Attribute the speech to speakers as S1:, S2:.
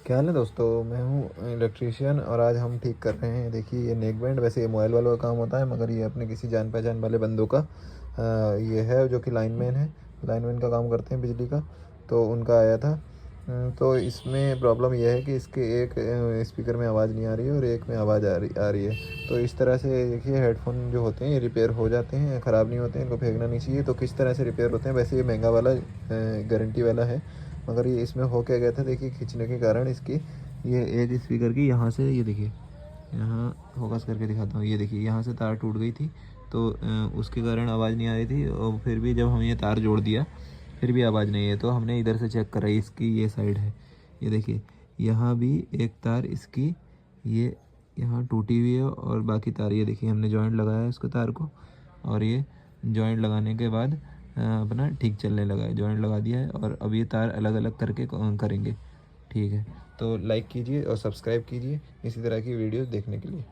S1: क्या हाल है दोस्तों। मैं हूँ इलेक्ट्रीशियन और आज हम ठीक कर रहे हैं। देखिए ये नेक बैंड, वैसे ये मोबाइल वालों का काम होता है, मगर ये अपने किसी जान पहचान वाले बंदों का ये है जो कि लाइनमैन है। लाइनमैन का काम करते हैं बिजली का, तो उनका आया था। तो इसमें प्रॉब्लम यह है कि इसके एक स्पीकर में आवाज़ नहीं आ रही है और एक में आवाज़ आ रही है। तो इस तरह से देखिए हेडफोन जो होते हैं ये रिपेयर हो जाते हैं, ख़राब नहीं होते हैं, इनको फेंकना नहीं चाहिए। तो किस तरह से रिपेयर होते हैं, वैसे ये महंगा वाला गारंटी वाला है, मगर ये इसमें हो क्या गया था, देखिए खींचने के कारण इसकी ये एक स्पीकर की यहाँ से, ये देखिए यहाँ फोकस करके दिखाता हूँ, ये देखिए यहाँ से तार टूट गई थी। तो उसके कारण आवाज़ नहीं आ रही थी, और फिर भी जब हम ये तार जोड़ दिया फिर भी आवाज़ नहीं है। तो हमने इधर से चेक कराई, इसकी ये साइड है, ये देखिए यहाँ भी एक तार इसकी ये यहाँ टूटी हुई है, और बाकी तार ये देखिए हमने जॉइंट लगाया है इसको तार को, और ये जॉइंट लगाने के बाद अपना ठीक चलने लगा है। जॉइंट लगा दिया है और अब ये तार अलग अलग करके करेंगे। ठीक है, तो लाइक कीजिए और सब्सक्राइब कीजिए इसी तरह की वीडियोस देखने के लिए।